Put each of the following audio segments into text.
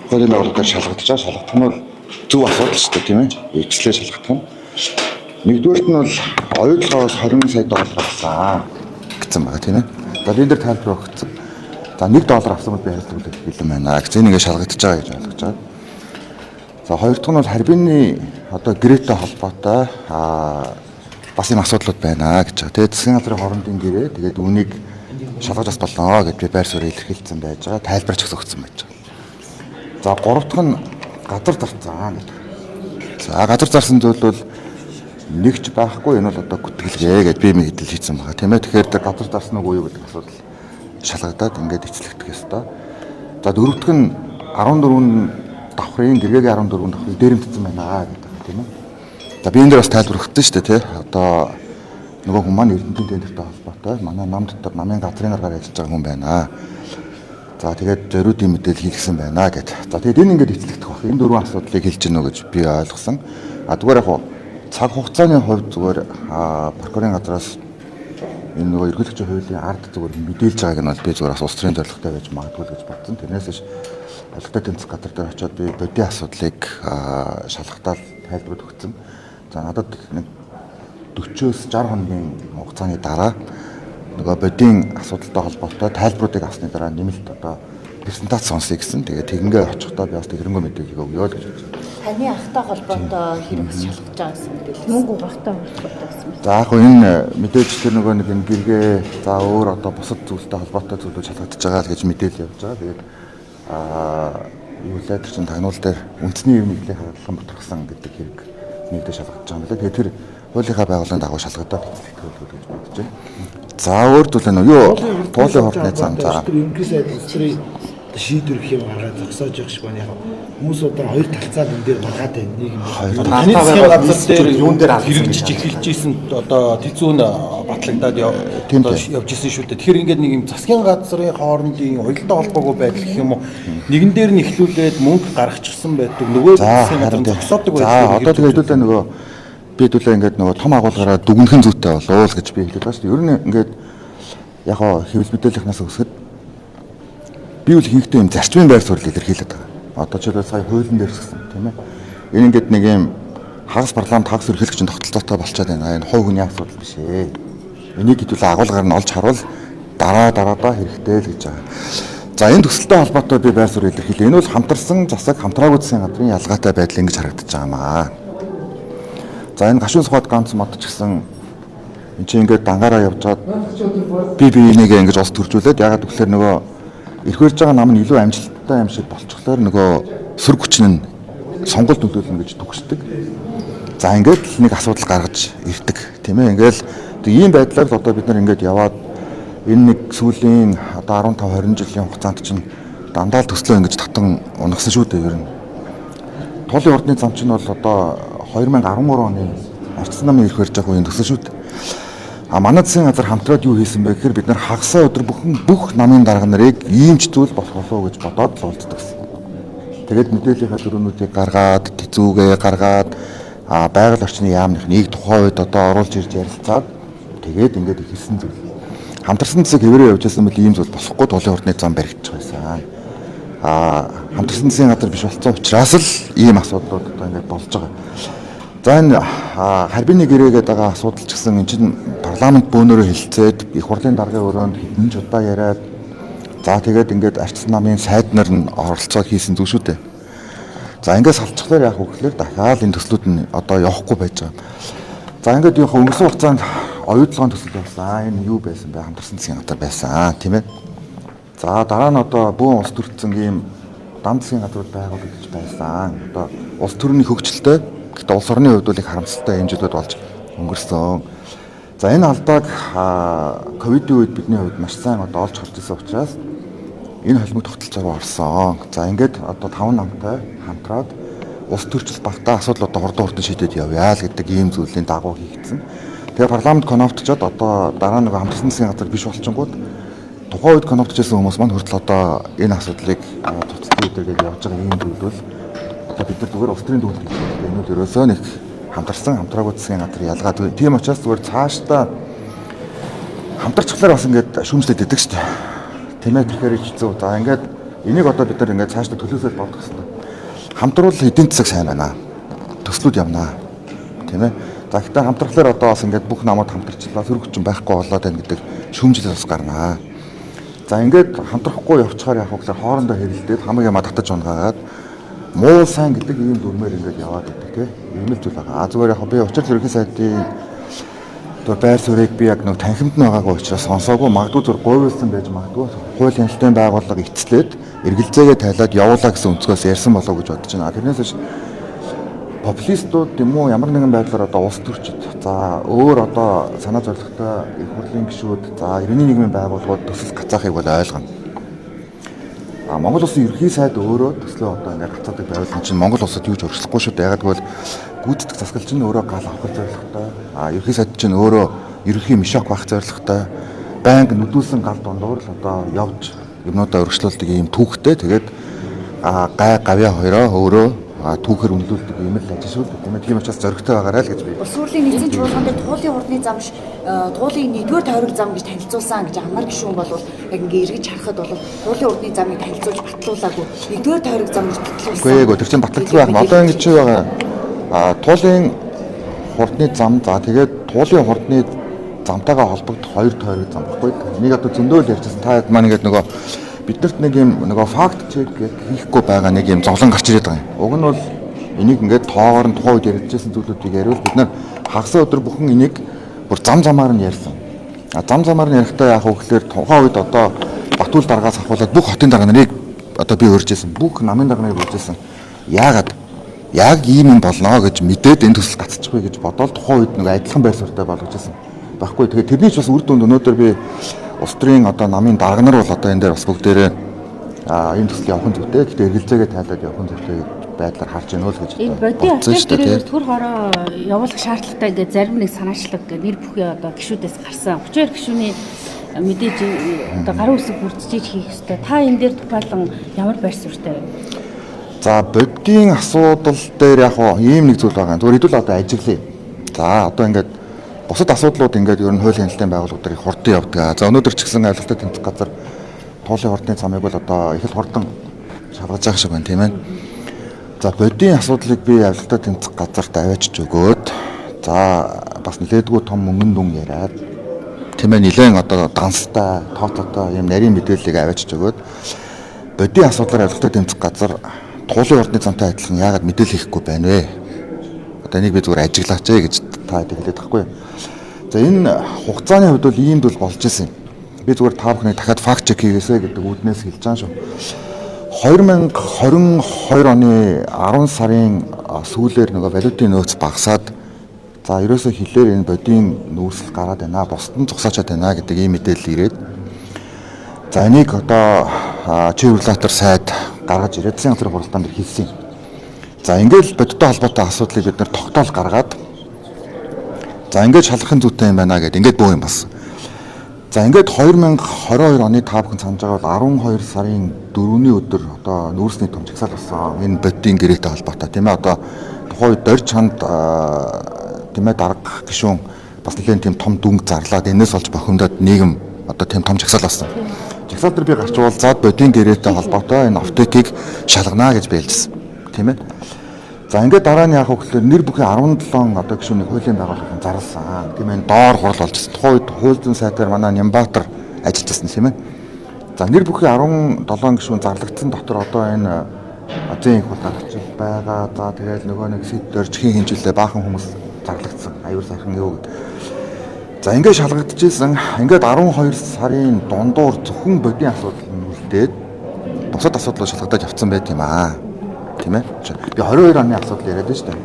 Хоёрын ордоор шалгагдаж байгаа шалгах нь бол зөв асуудал шүү дээ тийм ээ. Ижлээ шалгах нь. Нэгдүгээрт нь бол оюутлогоос 20 сая доллар авсан гэсэн байгаа тийм ээ. За энэ дээр тайлбар өгсөн. За $1 авсан бол би хариулт хэлэн байна. Гэж энийг шалгагдаж байгаа гэж ойлгож байгаа. За хоёр дахь нь бол харбины одоо гэрээтэй холбоотой бас юм асуудлууд байна гэж байгаа. Тэгээд засгийн газрын хоорондын гэрээ тэгээд үүнийг шалгаж бас болноо гэж би байр суурь илэрхийлсэн байж байгаа. Тайлбарч өгсөн байж байгаа. За гурав дахь нь газар зарцсан гэдэг. За газар зарсан зүйл бол нэгч байхгүй энэ бол одоо гүтгэлгээ гэж би мэдэл хийсэн байгаа тийм ээ. Тэгэхээр газар зарсан уу юу гэдэг асуудал шалгагдаад ингээд эцлэгдэх ёстой. За дөрөвдөг нь 14 давхрын гэрээгийн 14 давхрыг дээрэмтсэн байна гэдэг тийм ээ. За би энэ дээр бас тайлбар өгсөн шүү дээ тий. Одоо нөгөө хүмүүс маань Эрдэнэтийн тендертэй холбоотой манай нам дотор намын газрын гаргаар ажиллаж байгаа хүн байна. За тэгээд зориудын мэдээлэл хийгсэн байна гэд. За тэгээд энэ ингээд эцлэгдэх баг. Энэ дөрвөн асуудлыг хэлж гинөө гэж би ойлгосон. Зүгээр яг цаг хугацааны хувьд зүгээр прокурорын газраас энэ нөгөө ерөнхийлөгчийн хуулийн ард зүгээр мэдээлж байгааг нь бол би зүгээр бас улс төрийн зорилготой байж магадгүй гэж бодсон. Тэрнээс ш албатай тэмцэх газар дээр очиод би бодийн асуудлыг шалгахтаа тайлбар өгсөн. За надад нэг 40-60 хоногийн хугацааны дараа нөгөө бодийн асуудалтай холбоотой тайлбаруудыг авсны дараа нэмэлт одоо презентац сонсъё гэсэн. Тэгээд тэгингээ очихдоо би бас тэрнгөө мэдээлэл өгөө л гэж бодсон. Таны ахтай холбоотой хэрэгс шалгаж байгаа гэсэн мэдээлэл. Мөнгө ухагтай холбоотой гэсэн. За яг энэ мэдээж тэр нөгөө нэг энэ гэргээ за өөр одоо бусад зүйлтэй холбоотой зүйлүүд шалгагдаж байгаа л гэж мэдээлэл явж байгаа. Тэгээд юу лээ тэр чин тануул дээр үндэсний иргэний хаалган бутгасан гэдэг хэрэг нэгдэж шалгагдаж байгаа юм лээ. Тэгээд тэр хуулийнхаа байгууллагын дагуу шалгагдаад эцэлтгэл гэж бодож байна. За өөр зүйл нь юу туулын хортны зам за ерөнхий сайд улсрын шийдвэр гэх юм гаргаад зогсоож явах шиг байна. Яг хүмүүс одоо хоёр талцаа энэ дээр гаргаад байна. Нэг юм. Таны засгийн газар дээр юун дээр хэрэгжиж эхэлж ийсэн одоо тэзүүн батлагдаад явж исэн шүү дээ. Тэгэхээр ингээд нэг юм засгийн газрын хоорондын уялдаа холбоогүй байдал гэх юм уу нэгэн дээр нь эхлүүлээд мөнгө гаргачихсан байдаг. Нөгөө засгийн газар зогсоодог байдаг. За одоо тэгээд хэдүүлээ нөгөө би хэдүүлээ ингээд нөгөө том агуулгаараа дүгнэхэн зүйтэй болоо л гэж би хэлээд байгаа шүү дээ. Ер нь ингээд яг хэвлэл мэдээлэлнээс өсгөд би үл хийхдээ юм зарчмын байр суурь илэрхийлээд байгаа. Одоо ч сая хуулийн дээр гэсэн тийм ээ. Энэ ингээд нэг юм хагас парламент хагас ерөнхийлөгчийн тогтолцоотой болчиход байна. Энэ хуу хүний асуудал биш ээ. Энийг хэдүүлээ агуулгаар нь олж харуул дараадаа хэрэгтэй л гэж байгаа. За энэ төсөлтэй холбоотой би байр суурь илэрхийлээ. Энэ бол хамтарсан засаг хамтраагүй засгийн газрын ялгаатай байдал ингэж харагдаж байгаамаа. За энэ гашуун сухад ганц мод ч гэсэн энэ чинь ингээд дангаараа явжгаад би энийг ингэж ус төржүүлээд ягаад гэвэл нөгөө ирэх барьж байгаа нам нь илүү амжилттай юм шиг болчихлоор нөгөө сөрөг хүчин нь сонгуульд нөлөөлнө гэж төгсдөг. За ингээд л нэг асуудал гаргаж ирдэг тийм ээ. Ингээл ийм байдлаар л одоо бид нар ингээд яваад энэ нэг сүүлийн одоо 15 20 жилийн хугацаанд чинь дандаа л төслөө ингэж татан унагсан шүү дээ ер нь. Туулын ордны зам чинь бол одоо 2013 оны арчсан намын ирэх барьж байгаа үеийн төсөл шүү дээ. Манай засгийн газар хамтраад юу хийсэн бэ гэхээр бид нар хагасаа өдөр бүх намын дарга нарыг иймч зүйл болох болов гэж бодоод л уулздагсан. Тэгээд мэдээллийнхаа дөрөвнүүдийг гаргаад, тэзүүгээ гаргаад, байгаль орчны яамныхныг тухайн үед одоо оруулж ирж ярилцаад тэгээд ингээд ихэлсэн зүйл. Хамтарсан засаг хэвээрээ явж байсан бол ийм зүйл болохгүй туулын ордны зам баригдчих байсан. Хамтарсан засгийн газар биш болсон учраас л ийм асуудлууд одоо ингээд болж байгаа. За энэ харбины гэрээгээд байгаа асуудал ч гэсэн эн чинь парламент бөөнөрөө хэлцээд их хурлын даргын өрөөнд хэдэн ч удаа яриад за тэгээд ингээд арчсан намын сайд нар нь оролцоо хийсэн зүйл шүү дээ. За ингээд салцчихлаар яах вэ гэхээр дахиад энэ төслүүд нь одоо явахгүй байж байгаа. За ингээд яг өнгөрсөн хугацаанд оюутлогын төсөл байсан. Энэ юу байсан бэ? Хамтарсан засгийн газар байсан тийм ээ. За дараа нь одоо бүүн улс төрөлцөн ийм дам засгийн газрууд байгуулагдаж байсан. Одоо улс төрний хөгжилтэй гэхдээ улс орны хувьд бол их харамсалтай хэмжээлүүд болж өнгөрсөн. За энэ алдааг ковидын үед бидний хувьд маш сайн одоо олж харж ирсэн учраас энэ холимог тогтолцоо руу орсон. За ингээд одоо 5 намтай хамтраад улс төрчил багтаа асуудлуудаа хурдан шийдээд явъя л гэдэг ийм зүйлийн дагуу хийгдсэн. Тэгээ парламент конвоктчод одоо дараа нэг хамтарсан засгийн газар биш болчихгоод тухайн үед конвоктчсэн хүмүүс маань хүртэл одоо энэ асуудлыг цуцлын үдэргээд явж байгаа ийм зүйл бол бид нар зүгээр улс төрийн дүүл хийх энэ нь ерөөсөө нэг хамтарсан хамтраагүй засгийн газар ялгаад тийм учраас зүгээр цаашдаа хамтарчлаар бас ингээд шүүмжлээд идэг шүү дээ. Тийм ээ тэгэхээр ч зүг. За ингээд Энийг одоо бид нар ингээд цаашдаа төлөвлөж бодох хэрэгтэй. Хамтруул эдийн засаг сайн байна. Төслүүд явнаа. Тийм ээ. За гэхдээ хамтрахлаар одоо бас ингээд бүх намууд хамтарчлаа сөрөг хүчин байхгүй болоод байна гэдэг шүүмжлэл бас гарнаа. За ингээд хамтрахгүй явчихаар яг хөглөр хоорондоо хэрэлдээд хамаг ямаа татаж унгаагаад муу сайн гэдэг ийм дүрмээр ингээд яваад байдаг тийм. Ийм л зүйл байгаа. Зүгээр яг би учир ерөнхий сайдын байр суурийг би яг нэг танхимд нь байгаагүй учраас сонсоогүй магадгүй зүр говьлсан байж магадгүй хуулийн хяналтын байгууллага эцлээд эргэлзээгээ тайлаад явуулаа гэсэн өнцгөөс ярьсан болов уу гэж бодож байна. Тэрнээс биш популистууд юм уу ямар нэгэн байдлаар одоо улс төрчид за өөр одоо санаа зорилготой их хурлын гишүүд за ерөнхий нийгмийн байгууллагууд төсөл гацаахыг бол ойлгоно. Монгол улсын ерөнхий сайд өөрөө төслөө одоо ингээд гацаадаг байвал энэ чинь Монгол улсад юу ч өршлөхгүй шүү дээ. Ягаад гэвэл гүйцэтгэх засаглалч нь өөрөө гал авах зорилготой. Ерөнхий сайд чинь өөрөө ерөнхий мишок байх зорилготой. Байнга нүдүүлсэн гал дундуур л одоо явж юмнуудаа өргөжлүүлдэг ийм түүхтэй. Тэгээд гай гавья хоёроо өөрөө түүхээр үнэлүүлдэг юм л ажил шүү дээ. Тийм учраас зөрөгтэй байгаарай л гэж би. Улс хурлын нэгэн чуулганд туулын хурдны зам биш туулын 1-р тойрог зам гэж танилцуулсан гэж амар гишүүн бол яг ингээ эргэж харахад бол туулын хурдны замыг танилцуулж батлуулаагүй 1-р тойрог зам гэж батлуулсан. Үгүй ээ тэр чинь батлагдсан байх. Одоо ингэ чи байгаа. Туулын хурдны зам за тэгээд туулын хурдны замтайгаа холбогдох 2 тойрог зам баггүй. Энийг одоо зөндөөл ярьжсэн та маань ингээд нөгөө биднэрт нэг юм нөгөө факт чек хийхгүй байгаа нэг юм зовлон гарч ирээд байгаа юм. Уг нь бол энийг ингээд тоогоор нь тухайн үед ярилцсан зүйлүүдийг яриул бид нар хагас өдөр бүхэн энийг бүр зам замаар нь ярьсан. Зам замаар нь ярихдаа яг хөглөөр тухайн үед одоо Батүл даргаас ахуулаад бүх хотын дарга нарыг одоо би урьжсэн. Бүх намын дарга нарыг урьжсэн. Яагаад яг ийм юм болно гэж мэдээд энэ төсөл гацчихгүй гэж бодоод тухайн үед нэг адилхан байр суурьтай болгожсэн. Баггүй тэгээд тэрний ч бас үр дүнд өнөөдөр би улс төрийн одоо намын дарга нар бол одоо энэ дээр бас бүгдээрээ энэ төсөл явах зүйтэй. Гэхдээ эргэлзээгээ тайлаад явах зүйтэй байдлаар харж байна л гэж энэ бодийн ачаалтыг төр хороо явуулах шаардлагатай ингээд зарим нэг санаачлаг нэр бүхий одоо гишүүдээс гарсан 32 гишүүний мэдээж одоо гарын үсэг бүрдэж хийх ёстой. Та энэ дээр тухайлан ямар байр суурьтай вэ? За бодийн асуудал дээр яг ийм нэг зүйл байгаа. Зүгээр хэдүүл одоо ажиглая. За одоо ингээд бусад асуудлууд ингээд ер нь хуулийн хяналтын байгууллагуудыг хурдан явдаг. За өнөөдөр ч гэсэн авилгатай тэмцэх газар туулын хурдны замыг бол одоо их л хурдан шалгаж байгаа шиг байна тийм ээ. За бодийн асуудлыг би авилгатай тэмцэх газарт аваачиж өгөөд за бас нэлээдгүй том мөнгөн дүн яриад тийм ээ нэлээд одоо данстай тооцоотой юм нарийн мэдээллийг аваачиж өгөөд бодийн асуудлаар авилгатай тэмцэх газар туулын хурдны замтай адилхан яагаад мэдээлэл хийхгүй байна вэ? Одоо энийг би зүгээр ажиглаач гэж та хэлээд байхгүй. За энэ хугацааны хувьд бол ийм зүйл болж исэн юм. Би зүгээр та бүхний дахиад факт чек хийгээсэй гэдэг үүднээс хэлж байгаа шүү. 2022 оны 10 сарын сүүлээр нөгөө валютын нөөц багасаад за ерөөсөө хилээр энэ бодийн нүүрсэл гараад байна. Бусад нь зогсоочод байна гэдэг ийм мэдээлэл ирээд за энийг одоо чирлатер сайд гаргаж ирээд засгийн газрын хуралдаанд хэлсэн юм. За ингээд бодиттой холбоотой асуудлыг бид нэр тогтоол гаргаад за ингээд шалгахын зүйтэй юм байна гэдэг ингээд бөө юм бас. За ингээд 2022 оны та бүхэн санаж байгаа бол 12 сарын 4-ний өдөр одоо нүүрсний том чагсаал болсон. Энэ бодийн гэрээтэй холбоотой тийм ээ одоо тухайн үед дорж чанд тийм ээ дарга гишүүн бас нэгэн тийм том дүнг зарлаад энэс олж бохимдоод нийгэм одоо тийм том чагсаал болсон. Чагсаал дээр би гарч уулзаад бодийн гэрээтэй холбоотой энэ автокийг шалганаа гэж бэлжсэн. Тийм ээ. За ингээд дараа нь яах вэ гэхээр нэр бүхий 17 одоо гишүүнийг хуулийн байгууллагын зарласан. Тийм ээ доор хурал болжсэн. Тухайн үед хууль зүйн сайдаар манай Нямбатар ажиллаж байсан тийм ээ. За нэр бүхий 17 гишүүн зарлагдсан дотор одоо энэ азийн их хурал гарч байгаа. За тэгээд нөгөө нэг сэд дөржхийн хэмжүүлээ баахан хүмүүс зарлагдсан. Аюул сайхан юу гэдэг. За ингээд шалгагдчихсэн. Ингээд 12 сарын дундуур зөвхөн бодийн асуудал нь үлдээд бусад асуудлууд шалгагдаж явцсан байт юм аа. Тийм ээ. Би 22 оны асуудал яриад байна шүү дээ.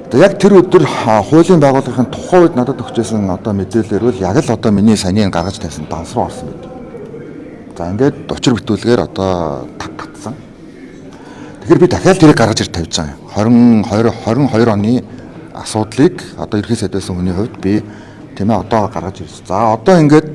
За яг тэр өдөр хуулийн байгууллагын тухайн үед надад өгчээсэн одоо мэдээлэлээр бол яг л одоо миний санийг гаргаж тавьсан данс руу орсон байт. За ингээд учир бүтүүлгээр одоо татсан. Тэгэхээр би дахиад тэрийг гаргаж ир тавьж байгаа. 22 оны асуудлыг одоо ерхий сайдсан хүний хувьд би тийм ээ одоо гаргаж ирсэн. За одоо ингээд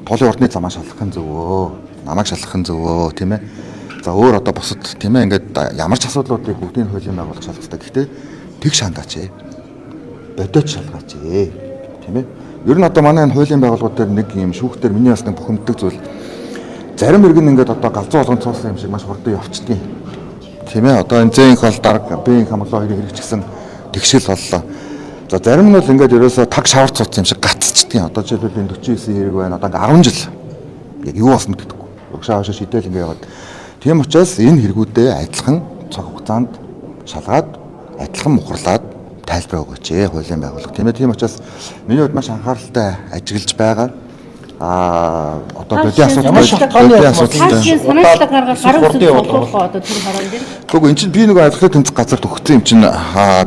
туулын хурдны замаа шалгахын зөвөө, намайг шалгахын зөвөө тийм ээ. За өөр одоо бусад тийм ээ ингээд ямар ч асуудлуудыг бүгдийг хуулийн байгууллага шалгах хэрэгтэй. Гэхдээ тэг шандаач ээ. Бодож шалгаач ээ. Тийм ээ. Ер нь одоо манай энэ хуулийн байгууллагууд дээр нэг юм шүүхтэр миний бас нэг бухимддаг зүйл. зарим хэрэг нь ингээд одоо галзуу болгон цуусан юм шиг маш хурдан явцдгийг. Тийм ээ. Одоо энэ зээнх бол дарга бээнх хамглаа хоёрыг хэрэгжчихсэн тэгшил боллоо. За зарим нь бол ингээд ерөөсө таг шавар цууцсан юм шиг гаццдгийг. Одоо жишээлбэл энэ 49 хэрэг байна. Одоо ингээд 10 жил яг юу болсон гэдэггүй. Угшаа хашаа шидэл ингээд яваад. Тийм учраас энэ хэрэгүүдээ адилхан цаг хугацаанд шалгаад адилхан мухарлаад тайлбар өгөөч хуулийн байгууллага. Тийм учраас миний хувьд маш анхааралтай ажиглаж байгаа. Одоо бодийн асуудал санаачлаг гаргаад гараа үсэг болоохоо одоо тэр хараан дээр. Гэхдээ эн чинь би нэг ойлгохын тэмцэх газар төгссөн юм чинь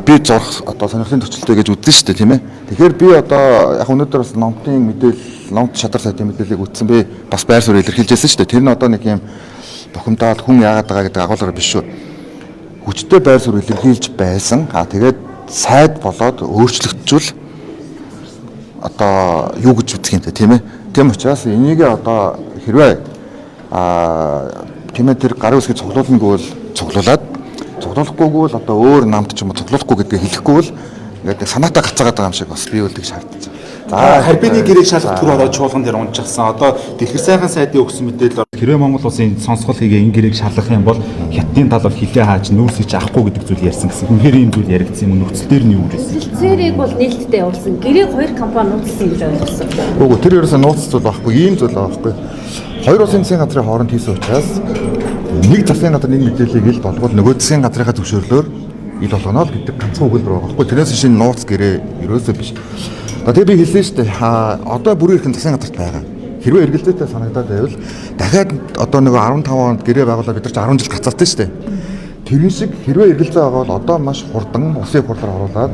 би зурх одоо сонирхлын төвчлөлтэй гэж үзсэн шүү дээ тийм ээ. Тэгэхээр би одоо яг өнөөдөр бас номтын мэдээлэл, номт шадар сайтын мэдээллийг үтсэн би бас байр суурь илэрхийлжсэн шүү дээ. Тэр нь одоо нэг юм бухимдаад хүн яагаад байгаа гэдэг агуулгаар биш шүү. Хүчтэй байр суурь илэрхийлж байсан. Тэгээд сайд болоод өөрчлөгдөжүүл одоо юу гэж үзэх юм те тийм ээ. Тийм учраас энийг одоо хэрвээ тийм ээ тэр гарын үсгийг цуглуулнаггүй бол цуглуулад цуглуулахгүйгүй бол одоо өөр намд ч юм уу цуглуулахгүй гэдгийг хэлэхгүй бол ингээд санаатаа гацаагаад байгаа юм шиг бас бий үлдэх шаардлагатай. За харбины гэрээг шалгах төр ороод чуулган дээр унжчихсан. Одоо дэлгэр сайхан сайдын өгсөн мэдээлэл хэрвээ Монгол улсын сонсгол хийгээ энэ гэрээг шалгах юм бол хятадын тал бол хилээ хааж нүүрсэж авахгүй гэдэг зүйл ярьсан гэсэн. Үнэхээр ийм зүйл яригдсан юм. Нөхцөл дээр нь юу гэсэн. Цэрэг бол нээлттэй явуулсан. Гэрээг хоёр компани нууцлсан гэж ойлгосон. Үгүй тэр ерөөсөө нууцлал байхгүй ийм зүйл байхгүй. Хоёр улсын засгийн газрын хооронд хийсэн учраас нэг засгийн газар нэг мэдээллийг ил болгоод нөгөө засгийн газрынхаа зөвшөөрлөөр ил болгоно гэдэг ганцхан өгүүлбэр байгаа байхгүй. Тэрнээс шинэ нууц гэрээ ерөөсөө биш. Тэгээ би хэлсэн шүү дээ. Одоо бүрийн эрхэм засгийн газарт байгаа. Хэрвээ эргэлзээтэй санагдаад байвал дахиад одоо нөгөө 15 онд гэрээ байгуулаад бид нар ч 10 жил гацаалтай шүү дээ. Тэрэн шиг хэрвээ эргэлзээ байгаа бол одоо маш хурдан улсын хурлаар оруулаад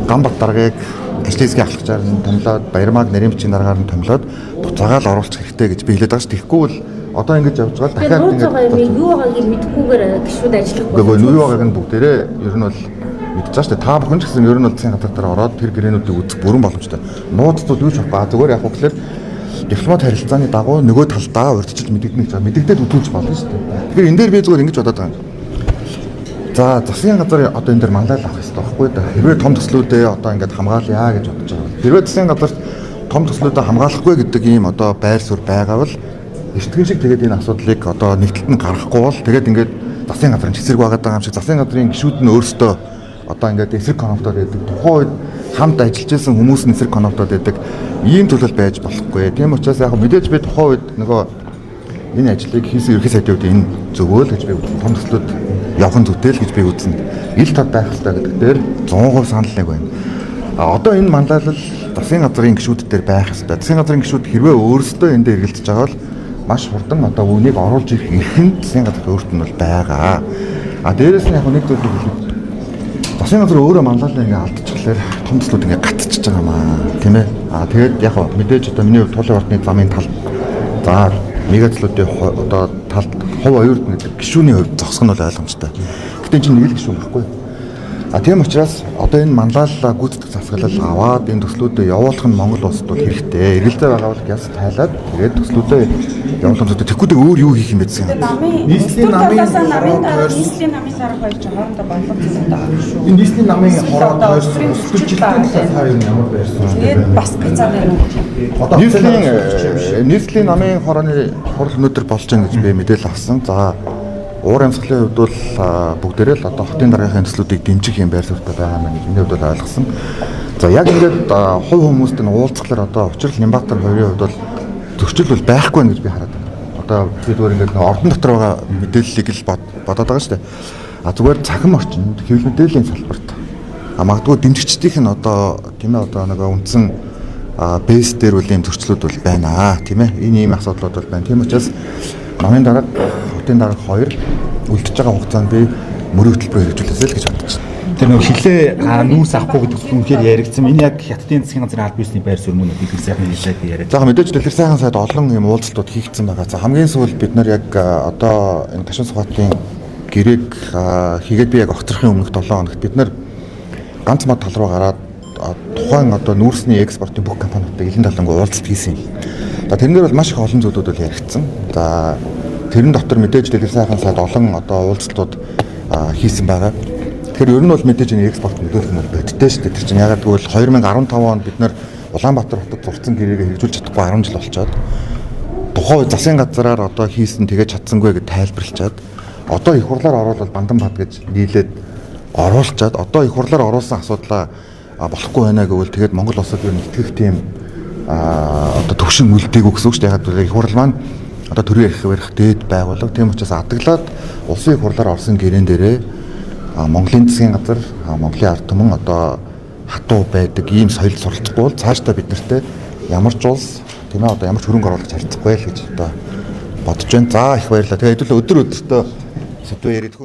Ганбат даргаыг ажлын хэсгийн ахлагчаар нь томлоод Баярмаг Наримчийн дараагаар нь томлоод буцаагаал оруулах хэрэгтэй гэж би хэлээд байгаа шүү. Тэгэхгүй бол одоо ингэж явж байгаа дахиад ингэж юу байгааг мэдэхгүйгээр гişүүд ажиллах болов. Үгүй юу байгааг нь бүгдээрээ ер нь бол мэдчихэж штэ та бүхэн ч гэсэн ер нь бол засгийн газар дээр ороод тэр гэрээнүүдийг үзэх бүрэн боломжтой. Нууцтууд юу ч байхгүй. Зүгээр яг хөглөөр дипломат харилцааны дагуу нөгөө талдаа урьдчилж мэдэгдэнэ гэж мэдэгдээд үтүүлж болно штэ. Тэгэхээр энэ дээр би зүгээр ингэж бодоод байгаа юм. За засгийн газар одоо энэ дээр манлайл авах хэрэгтэй байхгүй да. Хэрвээ том төслүүдээ одоо ингээд хамгаалъя гэж бодож байгаа. Хэрвээ засгийн газар том төслүүдэд хамгаалахгүй гэдэг ийм одоо байр суурь байгаа бол эртхэн шиг тэгээд энэ асуудлыг одоо нэгтлэлт нь гаргахгүй бол тэгээд ингээд засгийн газрын эсрэг байгаа юм шиг засгийн газрын гишүүд нь өөрсдөө одоо ингээд эсрэг коннотод байдаг. Тухайн үед хамт ажиллаж байсан хүмүүс нь эсрэг коннотод байдаг. Ийм төлөв байж болохгүй. Тийм учраас яг мэдээж би тухайн үед нөгөө энэ ажлыг хийсэн ерхий сайдын үед энэ зөвөөл гэж би том төслүүд явахын зүтэл гэж би үзнэ. Ил тод байх хэрэгтэй гэдэг дээр 100% санал нэг байна. Одоо энэ манлайлал засгийн газрын гишүүд дээр байх хэрэгтэй. Засгийн газрын гишүүд хэрвээ өөрсдөө энэ дээр эргэлдэж байгаа бол маш хурдан одоо үнийг оруулж ирэх эрхэм засгийн газар өөрт нь бол байгаа. Дээрээс нь яг нэг зүйл хэлээ. Засгийн газар өөрөө манлайлал ингээ алдчихлаар том төслүүд ингээ гатчихж байгаа маа тийм ээ. Тэгээд яг мэдээж одоо миний хувьд туулын ордны замын тал за мегатлуудын одоо талд хов оюурд гэдэг гишүүний хувьд зогсох нь бол ойлгомжтой. Гэтэ энэ чинь нэг л гишүүн байхгүй. Тийм учраас одоо энэ манлайлалаа гүйцэтгэх засаглал аваад энэ төслүүдэд явуулах нь Монгол улсад бол хэрэгтэй. Эргэлзээ байгаа бол гяс тайлаад тэгээд төслүүдэд явуулах нь тэгэхгүй өөр юу хийх юм бэ гэсэн. нийслэлийн намын нийслэлийн намын сар хоёрч хоорондоо бодлогдсон байгаа шүү. энэ нийслэлийн намын хооронд тойрсон өсөлтөлтөд хаяг ямар байсан. Тэгээд бас гацаад байна. Нийслэлийн намын хорооны хурал өнөөдөр болж байгаа гэж би мэдээлэл авсан. За уур амьсгалын хувьд бол бүгдээрээ л одоо хотын даргахийн төслүүдийг дэмжих юм байр суурьтай байгаа мэн гэж миний хувьд бол ойлгосон. За яг ингээд хувь хүмүүст нь уулзахлаар одоо Учрал Нямбатар хоёрын хувьд бол зөрчил бол байхгүй байх гэж би хараад байна. Одоо бид зүгээр ингээд ордон дотор байгаа мэдээллийг л бодоод байгаа шүү дээ. Зүгээр цахим орчинд хэвлэл мэдээллийн салбарт магадгүй дэмжигчдийн нь одоо тийм ээ одоо нэг үндсэн бэйс дээр үл ийм зөрчлүүд бол байна тийм ээ. Энэ ийм асуудлууд бол байна. Тийм учраас намын дарга хотын дарга хоёр үлдчихэж байгаа хугацаанд би мөрийн хөтөлбөр хэрэгжүүлээсэй л гэж бодож байна. Тэр нэг хилээ нүүрс авахгүй гэдэг үнэхээр яригдсан. Энэ яг хятадын засгийн газрын аль биесний байр суурь мөн дэлгэр сайхан хэлээд яриад. За мэдээж дэлгэр сайхан сайд олон юм уулзалтууд хийгдсэн байгаа. За хамгийн сүүл бид нар яг одоо энэ гашуун сугаатын гэрээг хийгээд би яг огцрохын өмнөх 7 хоногт бид нар ганц мод тал руу гараад тухайн одоо нүүрсний экспортын бүх компаниудтай илэн талангүй уулзалт хийсэн юм. За тэрнэр бол маш их олон зүйлүүд бол яригдсан. За тэрэн дотор мэдээж дэлгэр сайхан сайд олон одоо уулзалтууд хийсэн байгаа. Тэгэхээр ер нь бол мэдээж энэ экспорт нөлөөлөх нь бол бодтой шүү дээ. Тэр чинь ягаад гэвэл 2015 онд бид нар Улаанбаатар хотод зурцсан гэрээгээ хэрэгжүүлж чадахгүй 10 жил болчиход тухайн засгийн газраар одоо хийсэн тэгэж чадсангүй гэж тайлбарлачаад одоо их хурлаар оруулаад бандан бат гэж нийлээд оруулчаад одоо их хурлаар оруулсан асуудлаа болохгүй байна гэвэл тэгээд Монгол улсад юу нэгтгэх тийм одоо төвшин үлдээгүү гэсэн үг шүү дээ. Яг их хурл маань одоо төрийн эрх дээд байгууллага тийм учраас адаглаад улсын их хурлаар орсон гэрэн дээрээ Монголын засгийн газар Монголын ард түмэн одоо хатуу байдаг ийм соёл суралцахгүй бол цаашдаа бид нартэй ямар ч улс тийм ээ одоо ямар ч хөрөнгө оруулагч харьцахгүй л гэж одоо бодож байна. За их баярлалаа. Тэгээ хэдүүлээ өдөр өдөртөө сэдвээр ярих